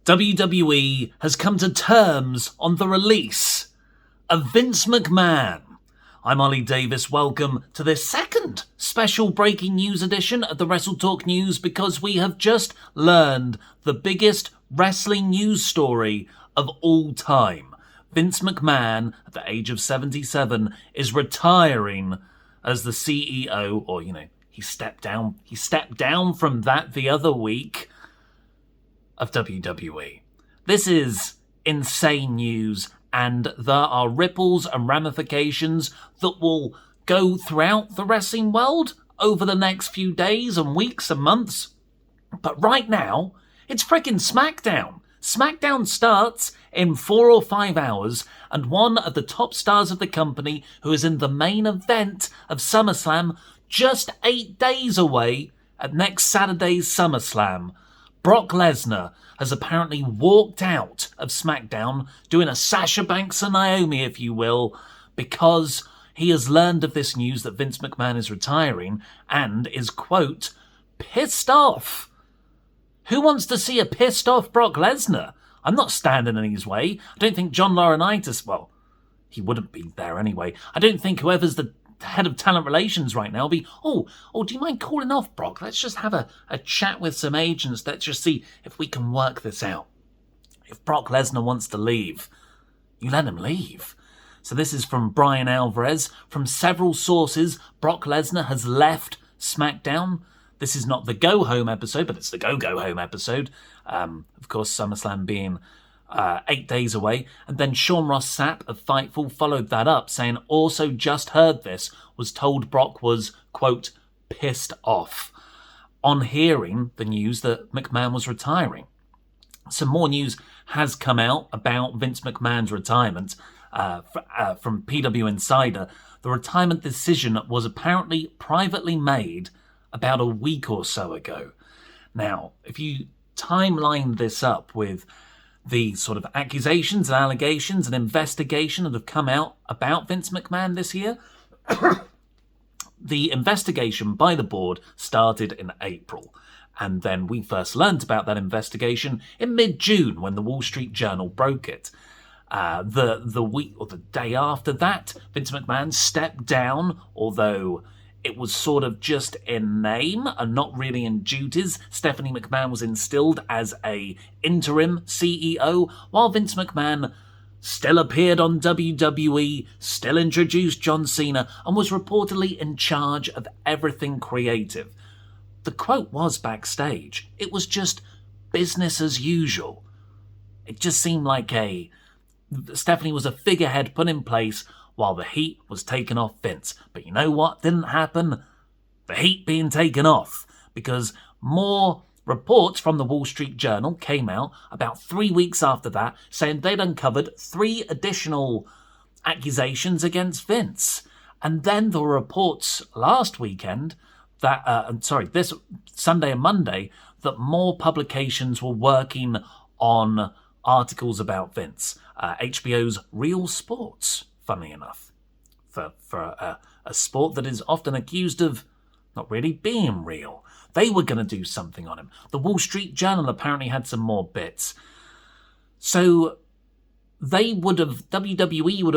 WWE has come to terms on the release of Vince McMahon. I'm Ollie Davis. Welcome to this second special breaking news edition of the WrestleTalk News, because we have just learned the biggest wrestling news story of all time. Vince McMahon, at the age of 77, is retiring as the CEO, or, he stepped down. He stepped down from that the other week of WWE. This is insane news, and there are ripples and ramifications that will go throughout the wrestling world over the next few days and weeks and months. But right now, it's freaking SmackDown. SmackDown starts in 4 or 5 hours, and one of the top stars of the company, who is in the main event of SummerSlam, just 8 days away at next Saturday's SummerSlam, Brock Lesnar, has apparently walked out of SmackDown, doing a Sasha Banks and Naomi, if you will, because he has learned of this news that Vince McMahon is retiring and is, quote, pissed off. Who wants to see a pissed off Brock Lesnar? I'm not standing in his way. I don't think John Laurinaitis, well, he wouldn't be there anyway. I don't think whoever's the head of talent relations right now will be, oh, do you mind calling off Brock? Let's just have a chat with some agents. Let's just see if we can work this out. If Brock Lesnar wants to leave, you let him leave. So this is from Brian Alvarez. From several sources, Brock Lesnar has left SmackDown. This is not the Go Home episode, but it's the Go Home episode. Of course, SummerSlam being 8 days away. And then Sean Ross Sapp of Fightful followed that up, saying, also just heard this, was told Brock was, quote, pissed off on hearing the news that McMahon was retiring. Some more news has come out about Vince McMahon's retirement from PW Insider. The retirement decision was apparently privately made about a week or so ago. Now, if you timeline this up with the sort of accusations and allegations and investigation that have come out about Vince McMahon this year, the investigation by the board started in April. And then we first learned about that investigation in mid-June when the Wall Street Journal broke it. The week or the day after that, Vince McMahon stepped down, although it was sort of just in name and not really in duties. Stephanie McMahon was instilled as a interim CEO, while Vince McMahon still appeared on WWE, still introduced John Cena, and was reportedly in charge of everything creative. The quote was backstage. It was just business as usual. It just seemed like Stephanie was a figurehead put in place while the heat was taken off Vince. But you know what didn't happen? The heat being taken off, because more reports from the Wall Street Journal came out about 3 weeks after that, saying they'd uncovered 3 additional accusations against Vince. And then there were reports last weekend that, this Sunday and Monday, that more publications were working on articles about Vince. HBO's Real Sports, funnily enough, for a sport that is often accused of not really being real. They were going to do something on him. The Wall Street Journal apparently had some more bits. So WWE would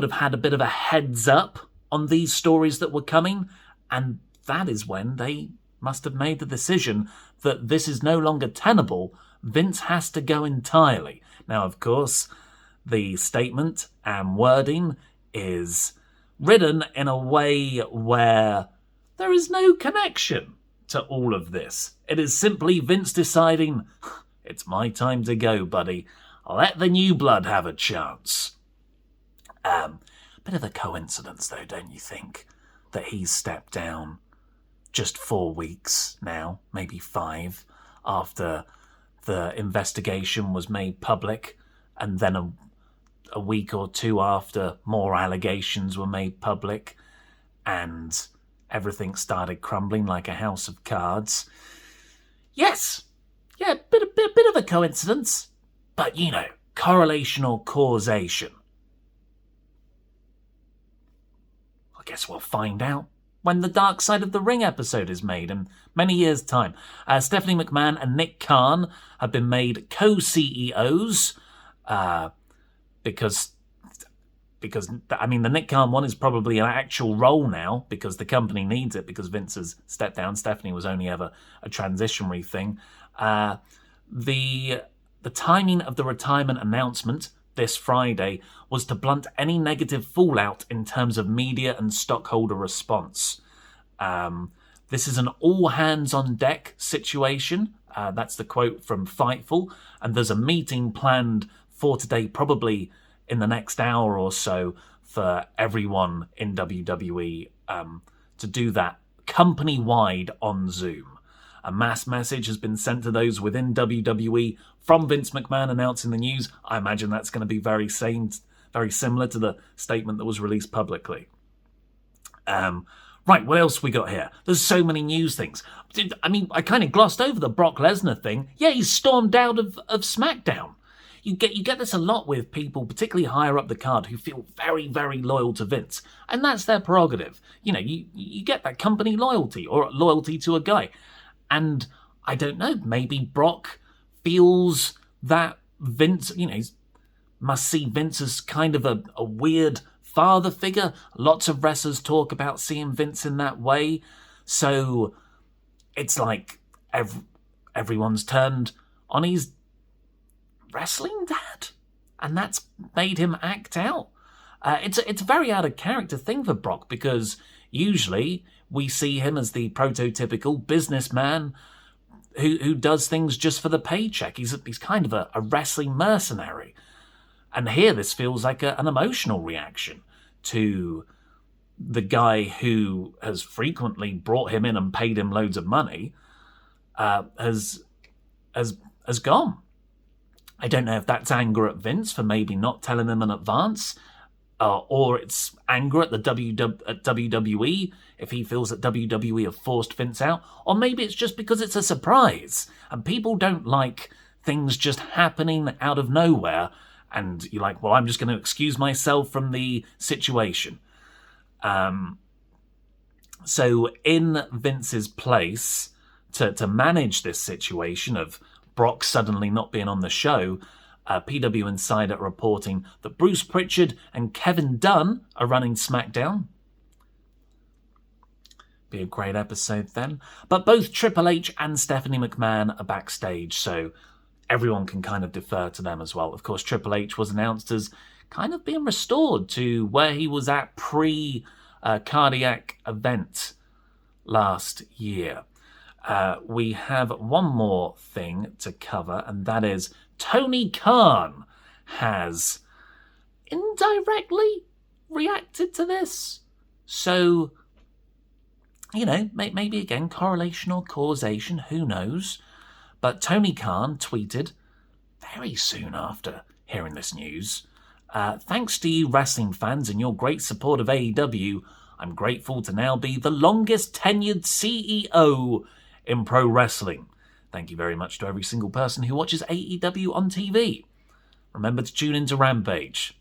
have had a bit of a heads up on these stories that were coming, and that is when they must have made the decision that this is no longer tenable. Vince has to go entirely. Now, of course, the statement and wording is written in a way where there is no connection to all of this. It is simply Vince deciding, it's my time to go, buddy. Let the new blood have a chance. Bit of a coincidence, though, don't you think, that he's stepped down just 4 weeks now, maybe 5, after the investigation was made public, and then a week or 2 after more allegations were made public, and everything started crumbling like a house of cards. Yes, yeah, bit of a coincidence, but correlation or causation. I guess we'll find out when the Dark Side of the Ring episode is made in many years' time. Stephanie McMahon and Nick Khan have been made co-CEOs because I mean, the Nick Khan one is probably an actual role now because the company needs it because Vince has stepped down. Stephanie was only ever a transitionary thing. The timing of the retirement announcement this Friday was to blunt any negative fallout in terms of media and stockholder response. This is an all-hands-on-deck situation. That's the quote from Fightful. And there's a meeting planned for today, probably in the next hour or so, for everyone in WWE to do that company-wide on Zoom. A mass message has been sent to those within WWE from Vince McMahon announcing the news. I imagine that's going to be very similar to the statement that was released publicly. Right, what else we got here? There's so many news things. I mean, I kind of glossed over the Brock Lesnar thing. Yeah, he's stormed out of SmackDown. You get this a lot with people, particularly higher up the card, who feel very, very loyal to Vince. And that's their prerogative. You know, you get that company loyalty or loyalty to a guy. And I don't know, maybe Brock feels that Vince, you know, must see Vince as kind of a weird father figure. Lots of wrestlers talk about seeing Vince in that way. So it's like everyone's turned on his wrestling dad, and that's made him act out. It's a very out of character thing for Brock because usually we see him as the prototypical businessman who does things just for the paycheck. He's kind of a wrestling mercenary, and here this feels like an emotional reaction to the guy who has frequently brought him in and paid him loads of money. Has gone. I don't know if that's anger at Vince for maybe not telling him in advance, or it's anger at the WWE if he feels that WWE have forced Vince out, or maybe it's just because it's a surprise and people don't like things just happening out of nowhere and you're like, well, I'm just going to excuse myself from the situation. So in Vince's place to manage this situation of Brock suddenly not being on the show, PW Insider reporting that Bruce Pritchard and Kevin Dunn are running SmackDown. Be a great episode then. But both Triple H and Stephanie McMahon are backstage, so everyone can kind of defer to them as well. Of course, Triple H was announced as kind of being restored to where he was at pre-cardiac event last year. We have one more thing to cover, and that is Tony Khan has indirectly reacted to this. So, you know, maybe again, correlation or causation, who knows? But Tony Khan tweeted very soon after hearing this news, thanks to you wrestling fans and your great support of AEW, I'm grateful to now be the longest tenured CEO in pro wrestling. Thank you very much to every single person who watches AEW on TV. Remember to tune into Rampage.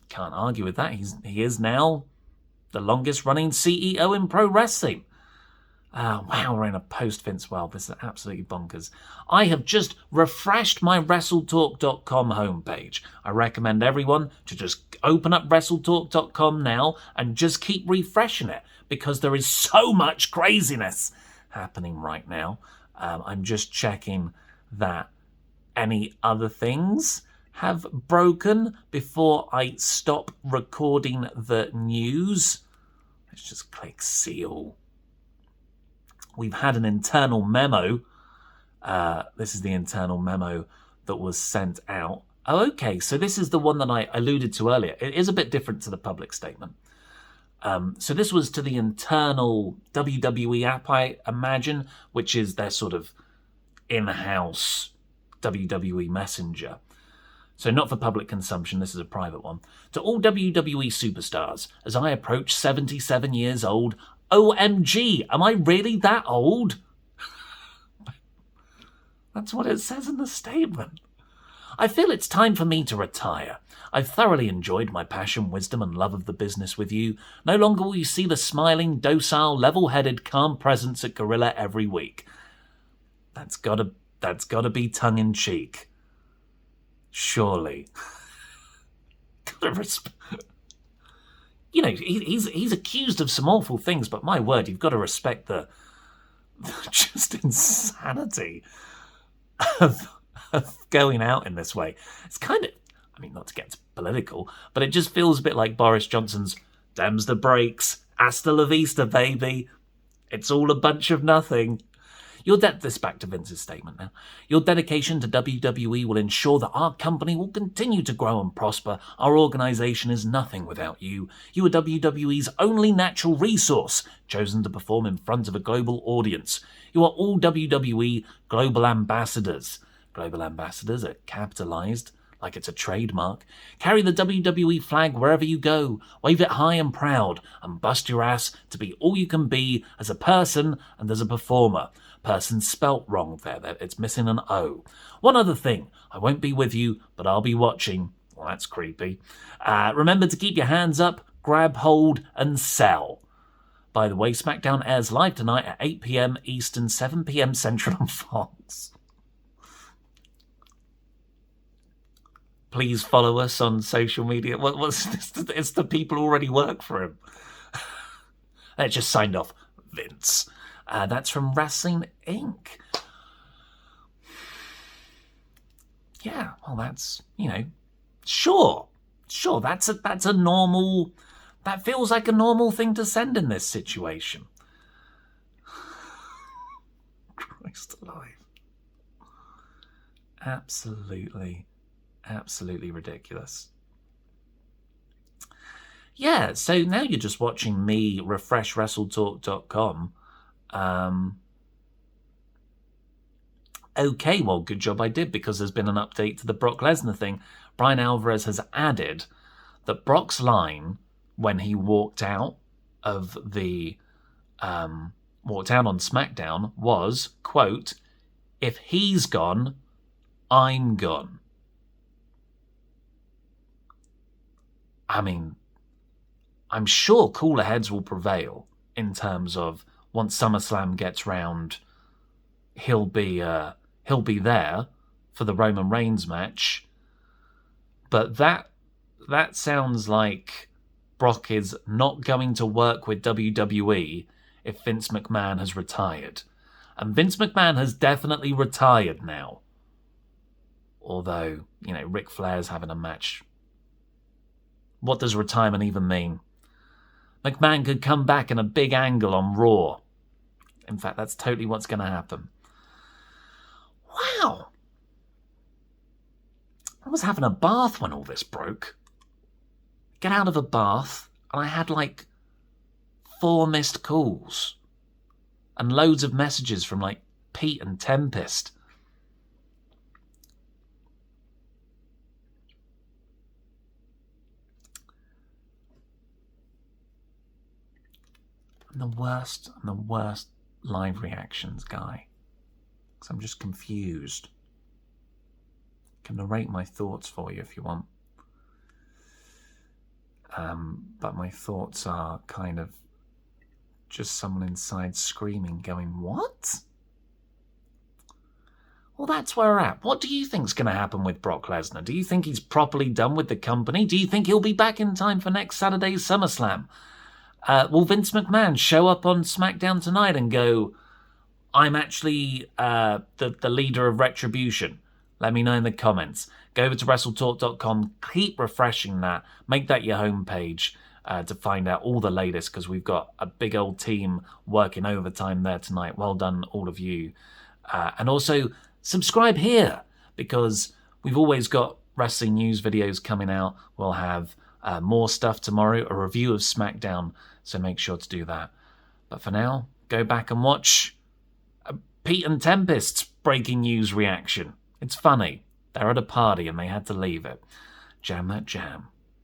Can't argue with that. He is now the longest running CEO in pro wrestling. Wow, we're in a post-Vince world. This is absolutely bonkers. I have just refreshed my WrestleTalk.com homepage. I recommend everyone to just open up WrestleTalk.com now and just keep refreshing it because there is so much craziness happening right now. I'm just checking that any other things have broken before I stop recording the news. Let's just click seal. We've had an internal memo. This is the internal memo that was sent out. Oh, okay, so this is the one that I alluded to earlier. It is a bit different to the public statement. So this was to the internal WWE app, I imagine, which is their sort of in-house WWE messenger. So not for public consumption, this is a private one. To all WWE superstars, as I approach 77 years old, OMG, am I really that old? That's what it says in the statement. I feel it's time for me to retire. I've thoroughly enjoyed my passion, wisdom, and love of the business with you. No longer will you see the smiling, docile, level-headed, calm presence at Gorilla every week. That's gotta be tongue-in-cheek. Surely. You know, he's accused of some awful things, but my word, you've got to respect the just insanity of going out in this way. It's kind of, I mean, not to get political, but it just feels a bit like Boris Johnson's "Dem's the brakes, hasta la vista, baby. It's all a bunch of nothing." This back to Vince's statement now. Your dedication to WWE will ensure that our company will continue to grow and prosper. Our organisation is nothing without you. You are WWE's only natural resource, chosen to perform in front of a global audience. You are all WWE global ambassadors. Global ambassadors are capitalised like it's a trademark. Carry the WWE flag wherever you go. Wave it high and proud, and bust your ass to be all you can be as a person and as a performer. Person spelt wrong there. It's missing an O. One other thing. I won't be with you, but I'll be watching. Well, that's creepy. Remember to keep your hands up, grab hold, and sell. By the way, SmackDown airs live tonight at 8 p.m. Eastern, 7 p.m. Central on Fox. Please follow us on social media. What's this? It's the people who already work for him. They just signed off Vince. That's from Wrestling Inc. Yeah, well, that's, you know, sure, that's a normal, that feels like a normal thing to send in this situation. Christ alive. Absolutely ridiculous. Yeah, so now you're just watching me refresh WrestleTalk.com. Okay, well, good job I did, because there's been an update to the Brock Lesnar thing. Brian Alvarez has added that Brock's line when he walked out on SmackDown was, quote, "If he's gone, I'm gone." I mean, I'm sure cooler heads will prevail in terms of once SummerSlam gets round, he'll be there for the Roman Reigns match. But that sounds like Brock is not going to work with WWE if Vince McMahon has retired. And Vince McMahon has definitely retired now. Although, you know, Ric Flair's having a match. What does retirement even mean? McMahon could come back in a big angle on Raw. In fact, that's totally what's going to happen. Wow. I was having a bath when all this broke. Get out of a bath, and I had like 4 missed calls. And loads of messages from like Pete and Tempest. I'm the worst live reactions guy. Because I'm just confused. I can narrate my thoughts for you if you want. But my thoughts are kind of just someone inside screaming, going, "What?" Well, that's where we're at. What do you think's going to happen with Brock Lesnar? Do you think he's properly done with the company? Do you think he'll be back in time for next Saturday's SummerSlam? Will Vince McMahon show up on SmackDown tonight and go, "I'm actually the leader of Retribution"? Let me know in the comments. Go over to WrestleTalk.com. Keep refreshing that. Make that your homepage to find out all the latest, because we've got a big old team working overtime there tonight. Well done, all of you. And also, subscribe here, because we've always got wrestling news videos coming out. We'll have more stuff tomorrow, a review of SmackDown, so make sure to do that. But for now, go back and watch Pete and Tempest's breaking news reaction. It's funny. They're at a party and they had to leave it. Jam that jam.